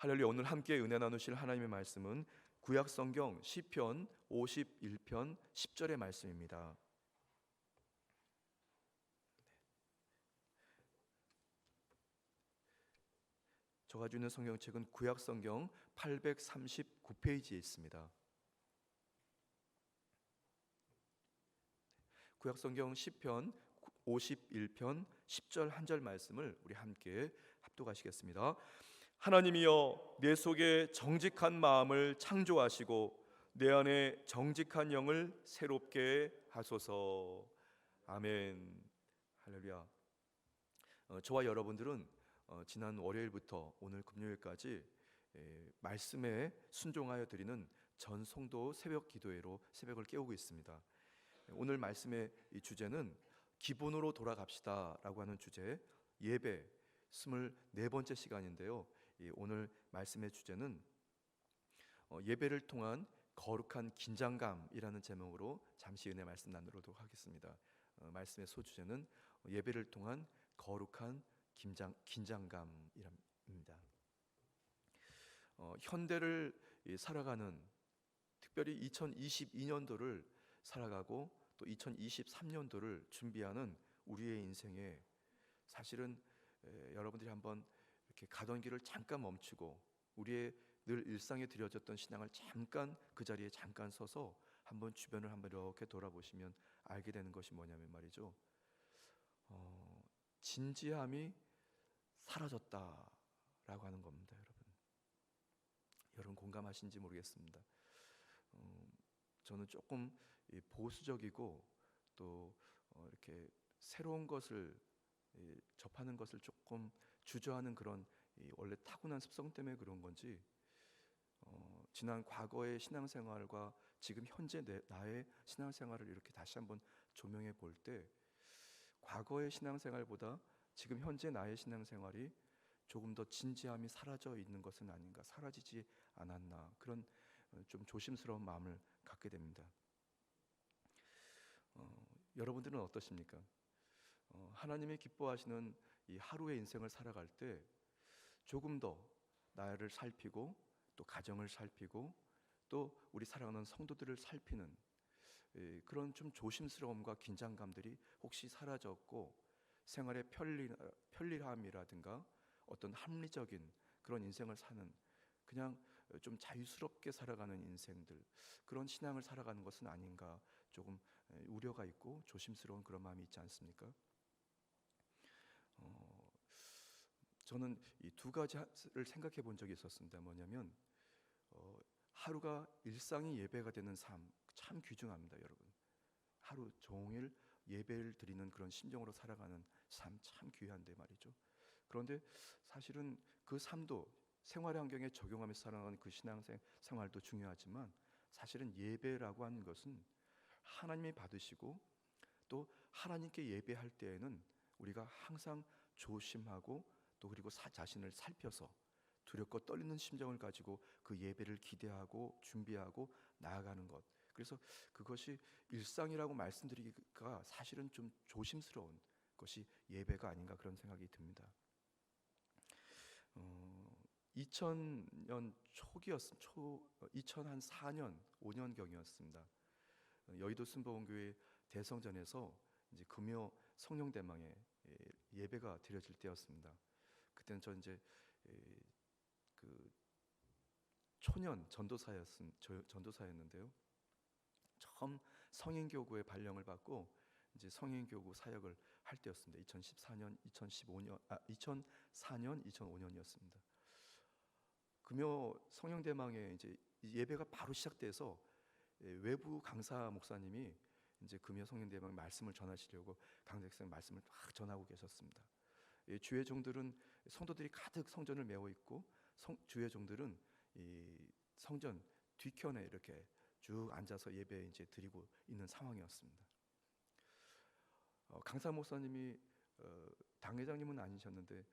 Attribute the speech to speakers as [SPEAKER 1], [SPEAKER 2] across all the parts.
[SPEAKER 1] 할렐루야. 오늘 함께 은혜 나누실 하나님의 말씀은 구약 성경 시편 51편 10절의 말씀입니다. 저 가지고 있는 성경책은 구약 성경 839페이지에 있습니다. 구약 성경 시편 51편 10절 한 절 말씀을 우리 함께 합독하시겠습니다. 하나님이여, 내 속에 정직한 마음을 창조하시고 내 안에 정직한 영을 새롭게 하소서. 아멘. 할렐루야. 저와 여러분들은 지난 월요일부터 오늘 금요일까지 말씀에 순종하여 드리는 전 성도 새벽 기도회로 새벽을 깨우고 있습니다. 오늘 말씀의 이 주제는 기본으로 돌아갑시다 라고 하는 주제, 예배 24번째 시간인데요. 오늘 말씀의 주제는 예배를 통한 거룩한 긴장감이라는 제목으로 잠시 은혜 말씀 나누도록 하겠습니다. 말씀의 소주제는 예배를 통한 거룩한 긴장감입니다. 현대를 살아가는, 특별히 2022년도를 살아가고 또 2023년도를 준비하는 우리의 인생에 사실은 여러분들이 한번 이렇게 가던 길을 잠깐 멈추고 우리의 늘 일상에 들여졌던 신앙을 잠깐 그 자리에 잠깐 서서 한번 주변을 한번 이렇게 돌아보시면 알게 되는 것이 뭐냐면 말이죠, 진지함이 사라졌다라고 하는 겁니다. 여러분 공감하신지 모르겠습니다. 저는 조금 보수적이고 또 이렇게 새로운 것을 접하는 것을 조금 주저하는 그런 원래 타고난 습성 때문에 그런 건지, 지난 과거의 신앙생활과 지금 현재 나의 신앙생활을 이렇게 다시 한번 조명해 볼 때 과거의 신앙생활보다 지금 현재 나의 신앙생활이 조금 더 진지함이 사라져 있는 것은 아닌가, 사라지지 않았나, 그런 좀 조심스러운 마음을 갖게 됩니다. 여러분들은 어떠십니까? 하나님이 기뻐하시는 이 하루의 인생을 살아갈 때 조금 더 나를 살피고 또 가정을 살피고 또 우리 사랑하는 성도들을 살피는 그런 좀 조심스러움과 긴장감들이 혹시 사라졌고 생활의 편리함이라든가 어떤 합리적인 그런 인생을 사는, 그냥 좀 자유스럽게 살아가는 인생들, 그런 신앙을 살아가는 것은 아닌가, 조금 우려가 있고 조심스러운 그런 마음이 있지 않습니까? 저는 이 두 가지를 생각해 본 적이 있었습니다. 뭐냐면 하루가 일상이 예배가 되는 삶, 참 귀중합니다. 여러분, 하루 종일 예배를 드리는 그런 심정으로 살아가는 삶 참 귀한데 말이죠. 그런데 사실은 그 삶도 생활 환경에 적용하면서 살아가는 그 신앙생활도 중요하지만 사실은 예배라고 하는 것은 하나님이 받으시고 또 하나님께 예배할 때에는 우리가 항상 조심하고 또 그리고 자신을 살펴서 두렵고 떨리는 심정을 가지고 그 예배를 기대하고 준비하고 나아가는 것, 그래서 그것이 일상이라고 말씀드리기가 사실은 좀 조심스러운 것이 예배가 아닌가, 그런 생각이 듭니다. 2000년 초기였습니다. 2004년 5년경이었습니다. 여의도 순복음교회 대성전에서 이제 금요 성령대망에 예배가 드려질 때였습니다. 그때는 저 이제 그 초년 전도사였는데요. 처음 성인교구의 발령을 받고 이제 성인교구 사역을 할 때였습니다. 2014년, 2005년이었습니다. 금요 성령대망에 이제 예배가 바로 시작돼서 외부 강사 목사님이 이제 금요 성령대망 말씀을 전하시려고 강대생 말씀을 막 전하고 계셨습니다. 주의 종들은 성도들이 가득 성전을 메워 있고 주의 종들은 이 성전 뒤편에 이렇게 쭉 앉아서 예배 이제 드리고 있는 상황이었습니다. 강사 목사님이 당회장님은 아니셨는데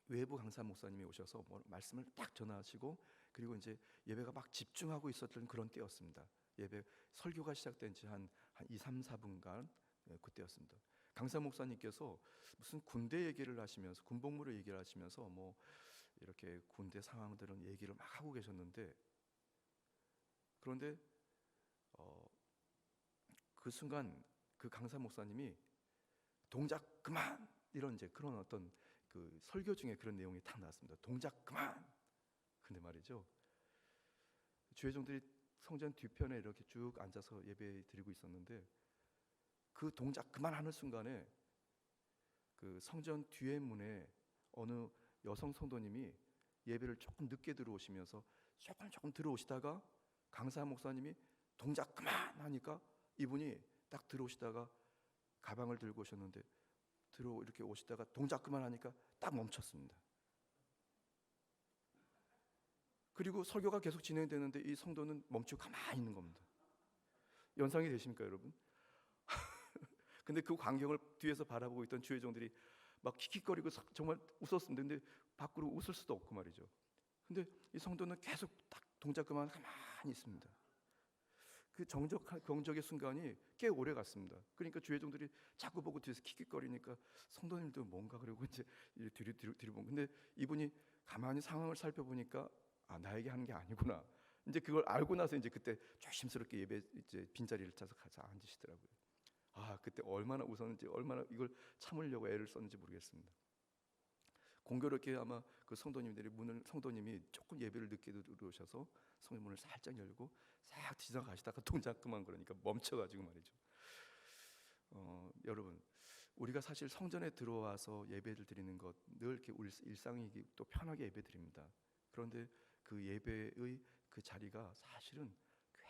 [SPEAKER 1] 외부 강사 목사님이 오셔서 말씀을 딱 전하시고 그리고 이제 예배가 막 집중하고 있었던 그런 때였습니다. 예배 설교가 시작된 지 한 2, 3, 4분간 그때였습니다. 강사 목사님께서 무슨 군대 얘기를 하시면서 군복무를 얘기를 하시면서 이렇게 군대 상황들은 얘기를 막 하고 계셨는데, 그런데 그 순간 그 강사 목사님이 동작 그만, 이런 이제 그런 어떤 그 설교 중에 그런 내용이 딱 나왔습니다. 동작 그만. 근데 말이죠, 주회종들이 성전 뒤편에 이렇게 쭉 앉아서 예배 드리고 있었는데, 그 동작 그만하는 순간에 그 성전 뒤에 문에 어느 여성 성도님이 예배를 조금 늦게 들어오시면서 조금 들어오시다가 강사 목사님이 동작 그만 하니까 이분이 딱 들어오시다가 가방을 들고 오셨는데, 이렇게 오시다가 동작 그만 하니까 딱 멈췄습니다. 그리고 설교가 계속 진행되는데 이 성도는 멈추고 가만히 있는 겁니다. 연상이 되십니까, 여러분? 근데 그 광경을 뒤에서 바라보고 있던 주회종들이 막 킥킥거리고 정말 웃었습니다. 근데 밖으로 웃을 수도 없고 말이죠. 근데 이 성도는 계속 딱 동작 그만 가만히 있습니다. 그 경적의 순간이 꽤 오래 갔습니다. 그러니까 주회종들이 자꾸 보고 뒤에서 킥킥거리니까 성도님도 뭔가 그러고 이제 뒤로 보고, 근데 이분이 가만히 상황을 살펴보니까 나에게 하는 게 아니구나. 이제 그걸 알고 나서 이제 그때 조심스럽게 예배 이제 빈자리를 찾아서 가서 앉으시더라고요. 그때 얼마나 웃었는지, 얼마나 이걸 참으려고 애를 썼는지 모르겠습니다. 공교롭게 아마 그 성도님이 조금 예배를 늦게 들어오셔서 성문을 살짝 열고 싹 지나가시다가 동작 그만 그러니까 멈춰가지고 말이죠. 여러분, 우리가 사실 성전에 들어와서 예배를 드리는 것 늘 이렇게 일상이기 또 편하게 예배 드립니다. 그런데 그 예배의 그 자리가 사실은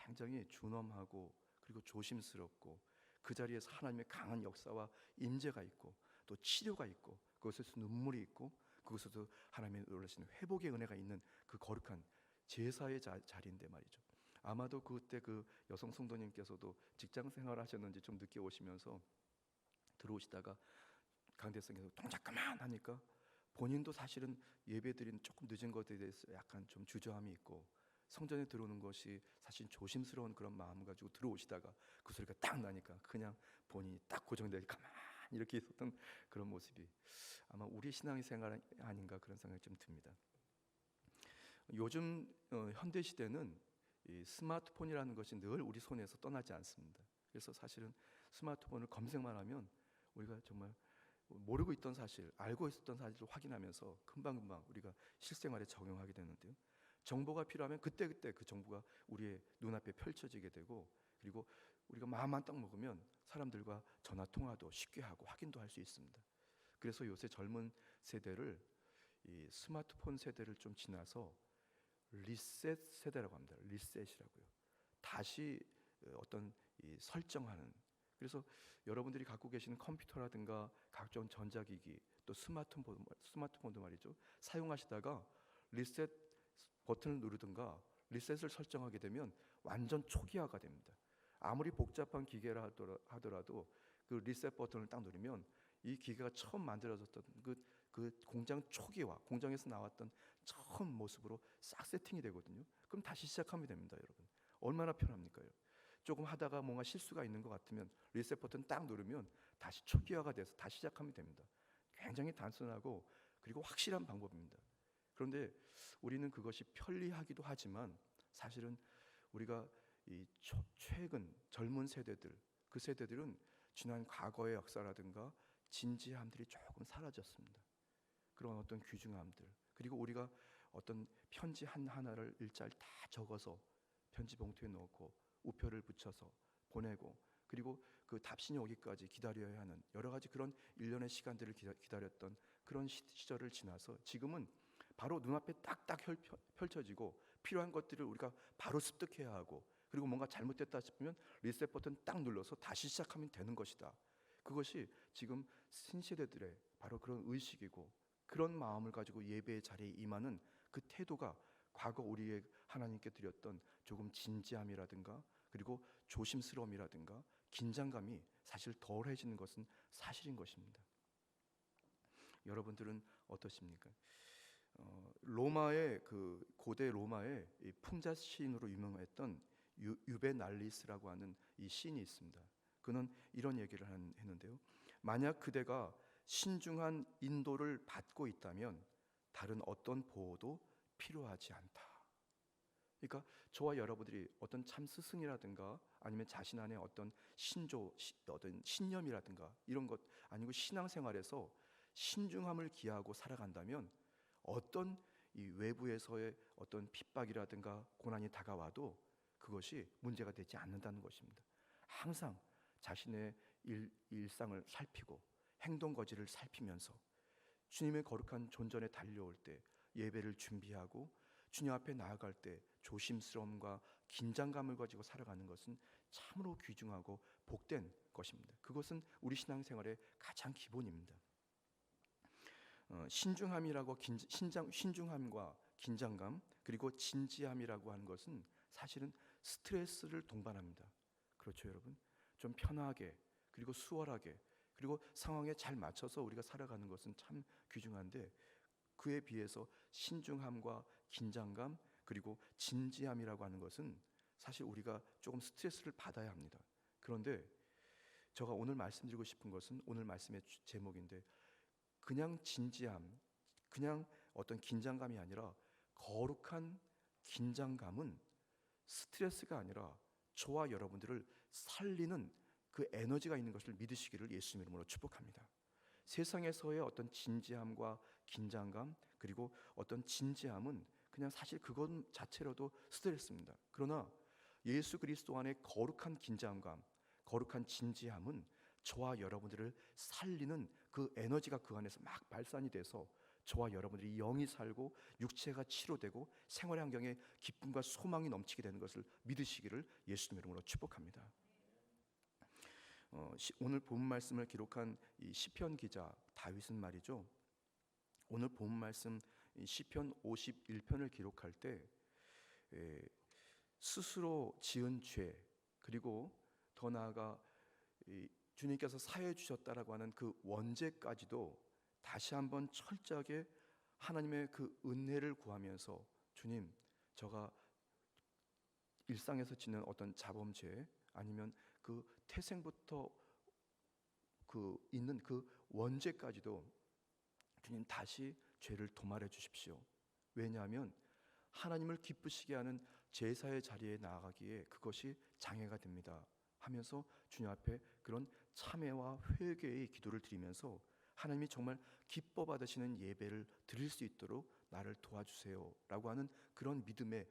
[SPEAKER 1] 굉장히 준엄하고 그리고 조심스럽고, 그 자리에서 하나님의 강한 역사와 임재가 있고 또 치료가 있고 그것에서 눈물이 있고 그것에서 하나님의 놀라시는 회복의 은혜가 있는 그 거룩한 제사의 자리인데 말이죠. 아마도 그때 그 여성 성도님께서도 직장 생활을 하셨는지 좀 늦게 오시면서 들어오시다가 강대성에서 동작 그만 하니까 본인도 사실은 예배드린 조금 늦은 것에 대해서 약간 좀 주저함이 있고, 성전에 들어오는 것이 사실 조심스러운 그런 마음 가지고 들어오시다가 그 소리가 딱 나니까 그냥 본인이 딱 고정되게 가만히 이렇게 있었던 그런 모습이 아마 우리 신앙생활 아닌가 그런 생각이 좀 듭니다. 요즘 현대 시대는 이 스마트폰이라는 것이 늘 우리 손에서 떠나지 않습니다. 그래서 사실은 스마트폰을 검색만 하면 우리가 정말 모르고 있던 사실, 알고 있었던 사실을 확인하면서 금방금방 우리가 실생활에 적용하게 되는데요. 정보가 필요하면 그때그때 그 정보가 우리의 눈앞에 펼쳐지게 되고, 그리고 우리가 마음만 딱 먹으면 사람들과 전화통화도 쉽게 하고 확인도 할 수 있습니다. 그래서 요새 젊은 세대를 이 스마트폰 세대를 좀 지나서 리셋 세대라고 합니다. 리셋이라고요. 다시 어떤 이 설정하는. 그래서 여러분들이 갖고 계시는 컴퓨터라든가 각종 전자기기 또 스마트폰도 말이죠. 사용하시다가 리셋 버튼을 누르든가 리셋을 설정하게 되면 완전 초기화가 됩니다. 아무리 복잡한 기계라 하더라도 그 리셋 버튼을 딱 누르면 이 기계가 처음 만들어졌던 그 공장 초기화, 공장에서 나왔던 처음 모습으로 싹 세팅이 되거든요. 그럼 다시 시작하면 됩니다, 여러분. 얼마나 편합니까? 조금 하다가 뭔가 실수가 있는 것 같으면 리셋 버튼 딱 누르면 다시 초기화가 돼서 다시 시작하면 됩니다. 굉장히 단순하고 그리고 확실한 방법입니다. 그런데 우리는 그것이 편리하기도 하지만 사실은 우리가 이 최근 젊은 세대들, 그 세대들은 지난 과거의 역사라든가 진지함들이 조금 사라졌습니다. 그런 어떤 귀중함들, 그리고 우리가 어떤 편지 하나를 일자를 다 적어서 편지 봉투에 넣고 우표를 붙여서 보내고, 그리고 그 답신이 오기까지 기다려야 하는 여러 가지 그런 일련의 시간들을 기다렸던 그런 시절을 지나서 지금은 바로 눈앞에 딱딱 펼쳐지고 필요한 것들을 우리가 바로 습득해야 하고, 그리고 뭔가 잘못됐다 싶으면 리셋 버튼 딱 눌러서 다시 시작하면 되는 것이다. 그것이 지금 신세대들의 바로 그런 의식이고, 그런 마음을 가지고 예배의 자리에 임하는 그 태도가 과거 우리의 하나님께 드렸던 조금 진지함이라든가 그리고 조심스러움이라든가 긴장감이 사실 덜해지는 것은 사실인 것입니다. 여러분들은 어떠십니까? 로마의 그 고대 로마의 풍자 시인으로 유명했던 유베날리스라고 하는 이 시인이 있습니다. 그는 이런 얘기를 했는데요. 만약 그대가 신중한 인도를 받고 있다면 다른 어떤 보호도 필요하지 않다. 그러니까 저와 여러분들이 어떤 참 스승이라든가 아니면 자신 안에 어떤 어떤 신념이라든가 이런 것 아니고 신앙생활에서 신중함을 기하고 살아간다면 어떤 이 외부에서의 어떤 핍박이라든가 고난이 다가와도 그것이 문제가 되지 않는다는 것입니다. 항상 자신의 일상을 살피고 행동 거지를 살피면서 주님의 거룩한 존전에 달려올 때 예배를 준비하고 주님 앞에 나아갈 때 조심스러움과 긴장감을 가지고 살아가는 것은 참으로 귀중하고 복된 것입니다. 그것은 우리 신앙생활의 가장 기본입니다. 신중함과 긴장감 그리고 진지함이라고 하는 것은 사실은 스트레스를 동반합니다. 그렇죠, 여러분? 좀 편하게 그리고 수월하게 그리고 상황에 잘 맞춰서 우리가 살아가는 것은 참 귀중한데 그에 비해서 신중함과 긴장감 그리고 진지함이라고 하는 것은 사실 우리가 조금 스트레스를 받아야 합니다. 그런데 제가 오늘 말씀드리고 싶은 것은 오늘 말씀의 제목인데 그냥 진지함, 그냥 어떤 긴장감이 아니라 거룩한 긴장감은 스트레스가 아니라 저와 여러분들을 살리는 그 에너지가 있는 것을 믿으시기를 예수님 이름으로 축복합니다. 세상에서의 어떤 진지함과 긴장감 그리고 어떤 진지함은 그냥 사실 그것 자체로도 스트레스입니다. 그러나 예수 그리스도 안에 거룩한 긴장감, 거룩한 진지함은 저와 여러분들을 살리는 그 에너지가 그 안에서 막 발산이 돼서 저와 여러분들이 영이 살고 육체가 치료되고 생활 환경에 기쁨과 소망이 넘치게 되는 것을 믿으시기를 예수님 이름으로 축복합니다. 오늘 본문 말씀을 기록한 이 시편 기자 다윗은 말이죠. 오늘 본문 말씀 시편 51편을 기록할 때 스스로 지은 죄 그리고 더 나아가 주님께서 사해 주셨다라고 하는 그 원죄까지도 다시 한번 철저하게 하나님의 그 은혜를 구하면서 주님, 저가 일상에서 짓는 어떤 자범죄 아니면 그 태생부터 그 있는 그 원죄까지도 주님 다시 죄를 도말해 주십시오. 왜냐하면 하나님을 기쁘시게 하는 제사의 자리에 나아가기에 그것이 장애가 됩니다 하면서 주님 앞에 그런 참회와 회개의 기도를 드리면서 하나님이 정말 기뻐 받으시는 예배를 드릴 수 있도록 나를 도와주세요라고 하는 그런 믿음의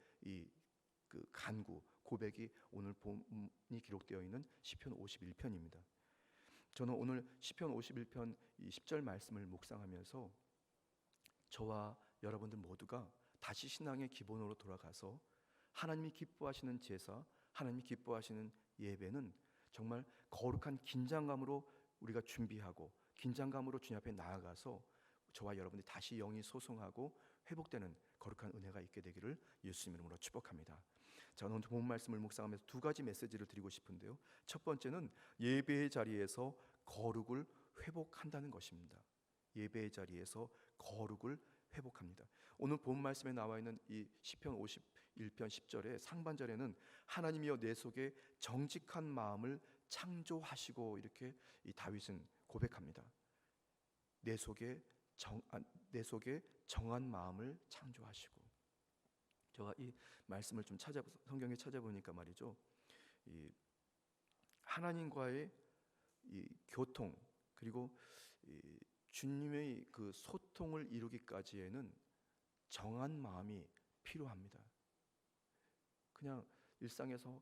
[SPEAKER 1] 그 간구 고백이 오늘 본문이 기록되어 있는 시편 51편입니다. 저는 오늘 시편 51편 이 10절 말씀을 묵상하면서 저와 여러분들 모두가 다시 신앙의 기본으로 돌아가서 하나님이 기뻐하시는 제사, 하나님이 기뻐하시는 예배는 정말 거룩한 긴장감으로 우리가 준비하고 긴장감으로 주님 앞에 나아가서 저와 여러분들이 다시 영이 소송하고 회복되는 거룩한 은혜가 있게 되기를 예수님 이름으로 축복합니다. 저는 오늘 본 말씀을 묵상하면서 두 가지 메시지를 드리고 싶은데요. 첫 번째는 예배의 자리에서 거룩을 회복한다는 것입니다. 예배의 자리에서 거룩을 회복합니다. 오늘 본 말씀에 나와 있는 이 시편 51편 10절의 상반절에는 하나님이여 내 속에 정직한 마음을 창조하시고 이렇게 이 다윗은 고백합니다. 내 속에 정한 마음을 창조하시고 제가 이 말씀을 좀 성경에 찾아보니까 말이죠. 이 하나님과의 이 교통 그리고 이 주님의 그 소통을 이루기까지에는 정한 마음이 필요합니다. 그냥 일상에서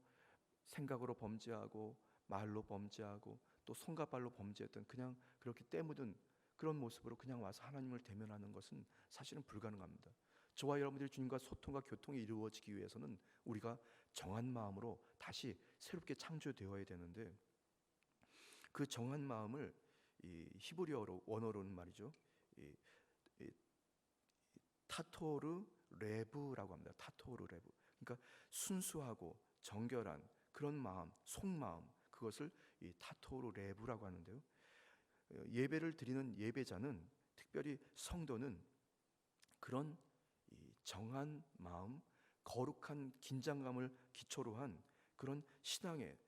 [SPEAKER 1] 생각으로 범죄하고 말로 범죄하고 또 손과 발로 범죄했던 그냥 그렇게 때묻은 그런 모습으로 그냥 와서 하나님을 대면하는 것은 사실은 불가능합니다. 저와 여러분들이 주님과 소통과 교통이 이루어지기 위해서는 우리가 정한 마음으로 다시 새롭게 창조되어야 되는데 그 정한 마음을 이 히브리어로 원어로는 말이죠. 이 타토르 레브라고 합니다. 타토르 레브. 그러니까 순수하고 정결한 그런 마음, 속마음 그것을 이 타토르 레브라고 하는데요. 예배를 드리는 예배자는 특별히 성도는 그런 이 정한 마음, 거룩한 긴장감을 기초로 한 그런 신앙의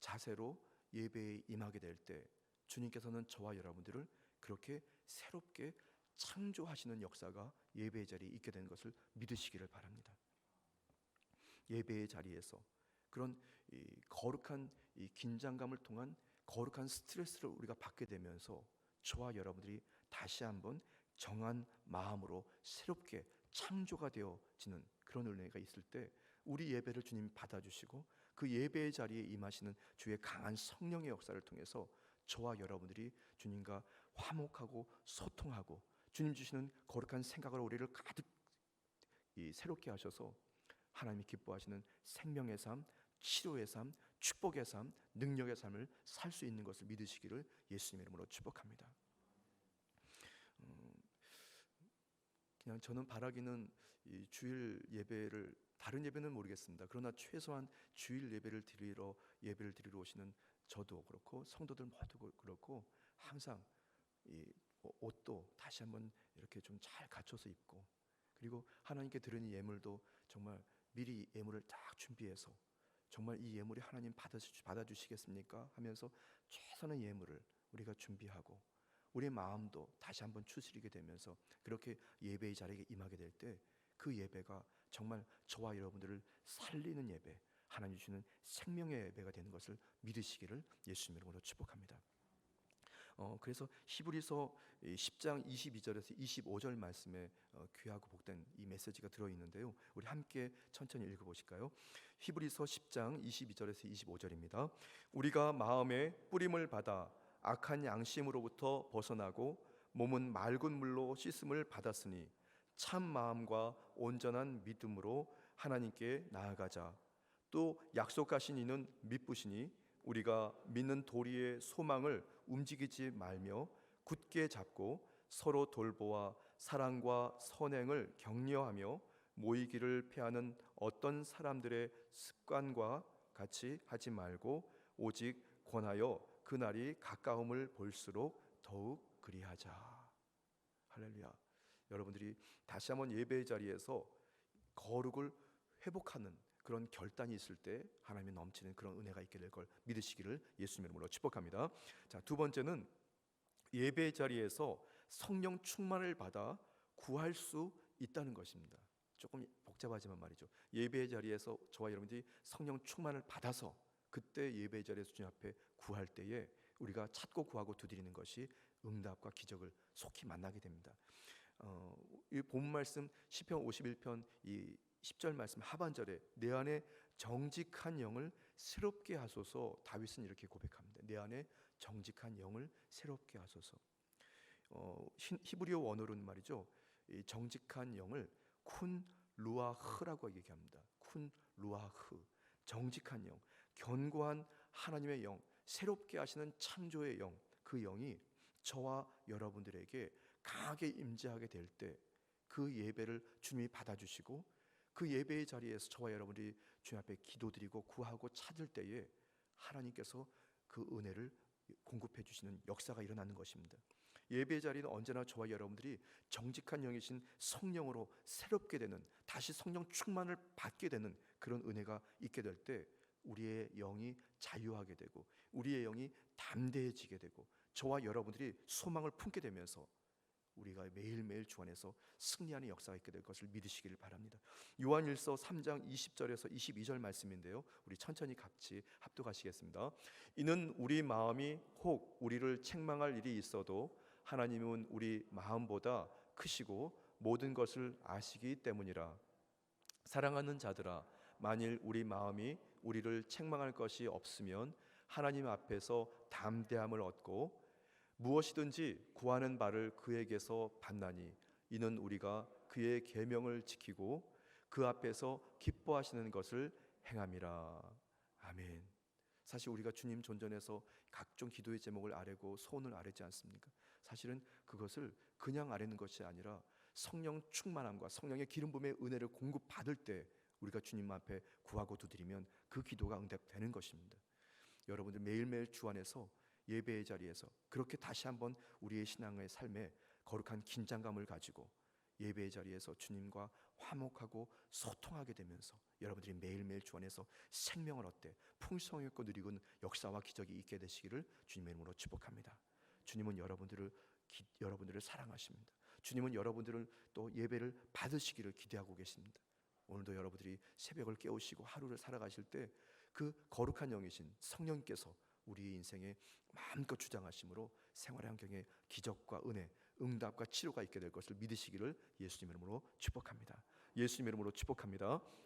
[SPEAKER 1] 자세로 예배에 임하게 될 때 주님께서는 저와 여러분들을 그렇게 새롭게 창조하시는 역사가 예배의 자리에 있게 되는 것을 믿으시기를 바랍니다. 예배의 자리에서 그런 이 거룩한 이 긴장감을 통한 거룩한 스트레스를 우리가 받게 되면서 저와 여러분들이 다시 한번 정한 마음으로 새롭게 창조가 되어지는 그런 은혜가 있을 때 우리 예배를 주님 받아주시고 그 예배의 자리에 임하시는 주의 강한 성령의 역사를 통해서 저와 여러분들이 주님과 화목하고 소통하고 주님 주시는 거룩한 생각으로 우리를 가득 새롭게 하셔서 하나님이 기뻐하시는 생명의 삶, 치료의 삶, 축복의 삶, 능력의 삶을 살 수 있는 것을 믿으시기를 예수님의 이름으로 축복합니다. 그냥 저는 바라기는 이 주일 예배를, 다른 예배는 모르겠습니다. 그러나 최소한 주일 예배를 드리러 오시는 저도 그렇고 성도들 모두 그렇고 항상 이 옷도 다시 한번 이렇게 좀 잘 갖춰서 입고, 그리고 하나님께 드리는 예물도 정말 미리 예물을 딱 준비해서 정말 이 예물이 하나님 받아주시겠습니까? 하면서 최선의 예물을 우리가 준비하고 우리의 마음도 다시 한번 추스리게 되면서 그렇게 예배의 자리에 임하게 될 때 그 예배가 정말 저와 여러분들을 살리는 예배, 하나님 주시는 생명의 예배가 되는 것을 믿으시기를 예수님의 이름으로 축복합니다. 그래서 히브리서 10장 22절에서 25절 말씀에 귀하고 복된 이 메시지가 들어있는데요, 우리 함께 천천히 읽어보실까요? 히브리서 10장 22절에서 25절입니다. 우리가 마음에 뿌림을 받아 악한 양심으로부터 벗어나고 몸은 맑은 물로 씻음을 받았으니 참 마음과 온전한 믿음으로 하나님께 나아가자. 또 약속하신 이는 미쁘시니 우리가 믿는 도리의 소망을 움직이지 말며 굳게 잡고 서로 돌보아 사랑과 선행을 격려하며 모이기를 피하는 어떤 사람들의 습관과 같이 하지 말고 오직 권하여 그날이 가까움을 볼수록 더욱 그리하자. 할렐루야. 여러분들이 다시 한번 예배의 자리에서 거룩을 회복하는 그런 결단이 있을 때 하나님이 넘치는 그런 은혜가 있게 될 걸 믿으시기를 예수님의 이름으로 축복합니다. 자, 두 번째는 예배의 자리에서 성령 충만을 받아 구할 수 있다는 것입니다. 조금 복잡하지만 말이죠. 예배의 자리에서 저와 여러분들이 성령 충만을 받아서 그때 예배의 자리에서 주님 앞에 구할 때에 우리가 찾고 구하고 두드리는 것이 응답과 기적을 속히 만나게 됩니다. 이 본 말씀 시편 51편 이 10절 말씀 하반절에 내 안에 정직한 영을 새롭게 하소서, 다윗은 이렇게 고백합니다. 내 안에 정직한 영을 새롭게 하소서. 히브리어 원어로는 말이죠, 이 정직한 영을 쿤 루아흐라고 얘기합니다. 쿤 루아흐, 정직한 영, 견고한 하나님의 영, 새롭게 하시는 창조의 영, 그 영이 저와 여러분들에게 강하게 임재하게 될 때 그 예배를 주님이 받아주시고 그 예배의 자리에서 저와 여러분들이 주님 앞에 기도드리고 구하고 찾을 때에 하나님께서 그 은혜를 공급해 주시는 역사가 일어나는 것입니다. 예배의 자리는 언제나 저와 여러분들이 정직한 영이신 성령으로 새롭게 되는, 다시 성령 충만을 받게 되는 그런 은혜가 있게 될 때 우리의 영이 자유하게 되고 우리의 영이 담대해지게 되고 저와 여러분들이 소망을 품게 되면서 우리가 매일매일 주 안에서 승리하는 역사가 있게 될 것을 믿으시기를 바랍니다. 요한일서 3장 20절에서 22절 말씀인데요, 우리 천천히 같이 합독하시겠습니다. 이는 우리 마음이 혹 우리를 책망할 일이 있어도 하나님은 우리 마음보다 크시고 모든 것을 아시기 때문이라. 사랑하는 자들아, 만일 우리 마음이 우리를 책망할 것이 없으면 하나님 앞에서 담대함을 얻고 무엇이든지 구하는 바를 그에게서 받나니 이는 우리가 그의 계명을 지키고 그 앞에서 기뻐하시는 것을 행함이라. 아멘. 사실 우리가 주님 존전에서 각종 기도의 제목을 아뢰고 소원을 아뢰지 않습니까? 사실은 그것을 그냥 아뢰는 것이 아니라 성령 충만함과 성령의 기름 부음의 은혜를 공급받을 때 우리가 주님 앞에 구하고 두드리면 그 기도가 응답되는 것입니다. 여러분들 매일매일 주 안에서 예배의 자리에서 그렇게 다시 한번 우리의 신앙의 삶에 거룩한 긴장감을 가지고 예배의 자리에서 주님과 화목하고 소통하게 되면서 여러분들이 매일매일 주 안에서 생명을 얻되 풍성히 있고 누리는 역사와 기적이 있게 되시기를 주님의 이름으로 축복합니다. 주님은 여러분들을 사랑하십니다. 주님은 여러분들을 또 예배를 받으시기를 기대하고 계십니다. 오늘도 여러분들이 새벽을 깨우시고 하루를 살아가실 때 그 거룩한 영이신 성령께서 우리의 인생에 마음껏 주장하심으로 생활의 환경에 기적과 은혜, 응답과 치료가 있게 될 것을 믿으시기를 예수님 이름으로 축복합니다. 예수님 이름으로 축복합니다.